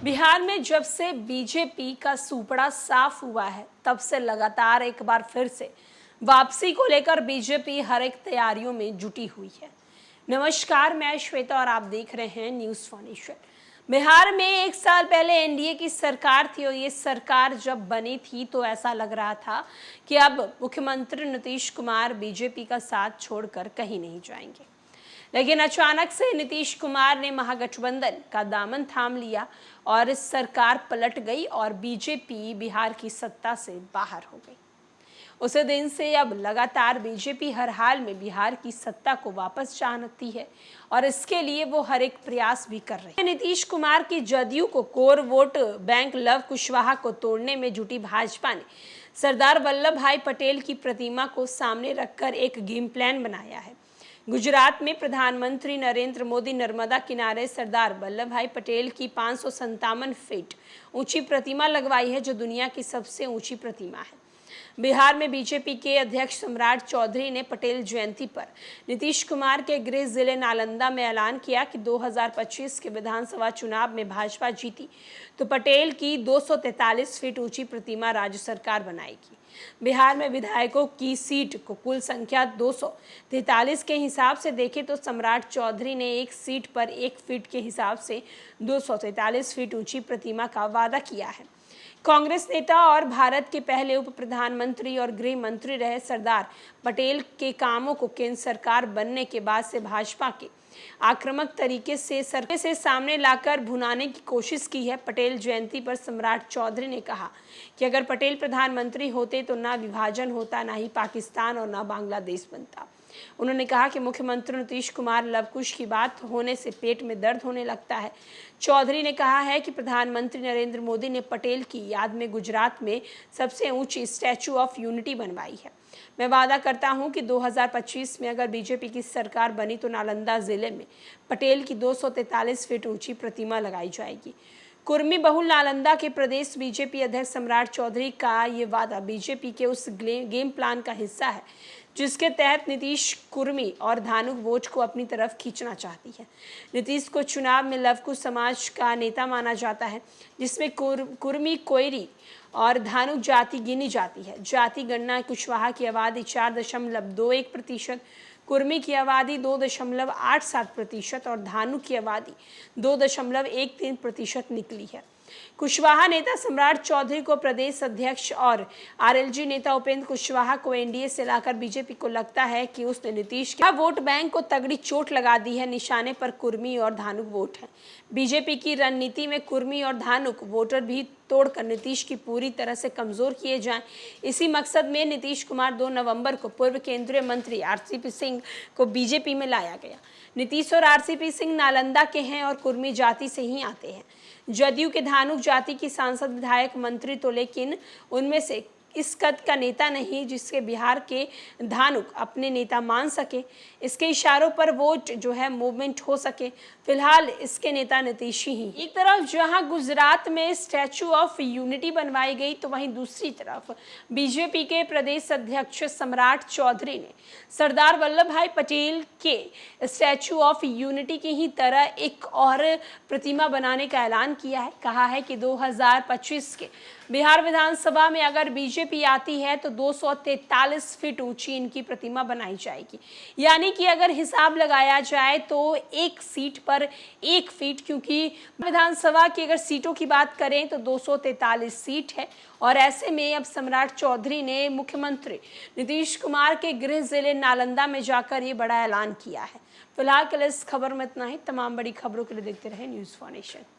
बिहार में जब से बीजेपी का सूपड़ा साफ हुआ है, तब से लगातार एक बार फिर से वापसी को लेकर बीजेपी हर एक तैयारियों में जुटी हुई है। नमस्कार, मैं श्वेता और आप देख रहे हैं न्यूज़ फाउंडेशन। बिहार में एक साल पहले एनडीए की सरकार थी और ये सरकार जब बनी थी तो ऐसा लग रहा था कि अब मुख्यमंत्री नीतीश कुमार बीजेपी का साथ छोड़कर कहीं नहीं जाएंगे। लेकिन अचानक से नीतीश कुमार ने महागठबंधन का दामन थाम लिया और सरकार पलट गई और बीजेपी बिहार की सत्ता से बाहर हो गई। उसी दिन से अब लगातार बीजेपी हर हाल में बिहार की सत्ता को वापस चाहती है और इसके लिए वो हर एक प्रयास भी कर रहे हैं। नीतीश कुमार की जदयू को core vote bank love Kushwaha को तोड़ने में जुटी भाजपा ने सरदार वल्लभ भाई पटेल की प्रतिमा को सामने रखकर एक गेम प्लान बनाया है। गुजरात में प्रधानमंत्री नरेंद्र मोदी नर्मदा किनारे सरदार वल्लभ भाई पटेल की 557 फीट ऊंची प्रतिमा लगवाई है, जो दुनिया की सबसे ऊंची प्रतिमा है। बिहार में बीजेपी के अध्यक्ष सम्राट चौधरी ने पटेल जयंती पर नीतीश कुमार के गृह जिले नालंदा में ऐलान किया कि 2025 के विधानसभा चुनाव में भाजपा जीती तो पटेल की 243 फीट ऊंची प्रतिमा राज्य सरकार बनाएगी। बिहार में विधायकों की सीट को कुल संख्या 243 के हिसाब से देखें तो सम्राट चौधरी ने एक सीट पर 1 फीट के हिसाब से 243 फीट ऊंची प्रतिमा का वादा किया है। कांग्रेस नेता और भारत के पहले उप प्रधानमंत्री और गृह मंत्री रहे सरदार पटेल के कामों को केंद्र सरकार बनने के बाद से भाजपा के आक्रामक तरीके से सामने लाकर भुनाने की कोशिश की है। पटेल जयंती पर सम्राट चौधरी ने कहा कि अगर पटेल प्रधानमंत्री होते तो ना विभाजन होता, ना ही पाकिस्तान और ना बांग्लादेश बनता। उन्होंने कहा कि मुख्यमंत्री नीतीश कुमार लवकुश की बात होने से पेट में दर्द होने लगता है। चौधरी ने कहा है कि प्रधानमंत्री नरेंद्र मोदी ने पटेल की याद में गुजरात में सबसे ऊंची स्टैचू ऑफ यूनिटी बनवाई है। मैं वादा करता हूं कि 2025 में अगर बीजेपी की सरकार बनी तो नालंदा जिले में पटेल की 243 फीट ऊंची प्रतिमा लगाई जाएगी। कुर्मी बहुल नालंदा के प्रदेश बीजेपी अध्यक्ष सम्राट चौधरी का ये वादा बीजेपी के उस गेम प्लान का हिस्सा है जिसके तहत नीतीश कुर्मी और धानुक वोट को अपनी तरफ खींचना चाहती है। नीतीश को चुनाव में लवकुश समाज का नेता माना जाता है, जिसमें कुर्मी, कोयरी और धानुक जाति गिनी जाती है। जाति गणना कुशवाहा की आबादी 4.21%, कुर्मी की आबादी 2.87% और धानुक की आबादी 2.13% निकली है। कुशवाहा नेता सम्राट चौधरी को प्रदेश अध्यक्ष और आरएलजी नेता उपेंद्र कुशवाहा को एनडीए से लाकर बीजेपी को लगता है कि उसने नीतीश के वोट बैंक को तगड़ी चोट लगा दी है। निशाने पर कुर्मी और धानुक वोट है। बीजेपी की रणनीति में कुर्मी और धानुक वोटर भी तोड़कर नीतीश की पूरी तरह से कमजोर किए जाएं। इसी मकसद में नीतीश कुमार 2 नवंबर को पूर्व केंद्रीय मंत्री आरसीपी सिंह को बीजेपी में लाया गया। नीतीश और आरसीपी सिंह नालंदा के हैं और कुर्मी जाति से ही आते हैं। जदयू के धानुक जाति की सांसद, विधायक, मंत्री तो लेकिन उनमें से इस कद का नेता नहीं जिसके बिहार के धानुक अपने नेता मान सके, इसके इशारों पर वोट जो है मूवमेंट हो सके। फिलहाल इसके नेता नीतीश ही। एक तरफ जहां गुजरात में स्टैचू ऑफ यूनिटी बनवाई गई तो वहीं दूसरी तरफ बीजेपी के प्रदेश अध्यक्ष सम्राट चौधरी ने सरदार वल्लभ भाई पटेल के स्टैचू ऑफ यूनिटी की ही तरह एक और प्रतिमा बनाने का ऐलान किया है। कहा है कि 2025 के बिहार विधानसभा में अगर बीजेपी आती है तो 243 फीट ऊंची इनकी प्रतिमा बनाई जाएगी। यानी कि अगर हिसाब लगाया जाए तो एक सीट पर 1 फीट, क्योंकि विधानसभा की अगर सीटों की बात करें तो 243 सीट है। और ऐसे में अब सम्राट चौधरी ने मुख्यमंत्री नीतीश कुमार के गृह जिले नालंदा में जाकर ये बड़ा ऐलान किया है। फिलहाल के लिए इस खबर में इतना ही। तमाम बड़ी खबरों के लिए देखते रहे न्यूज़ फाउंडेशन।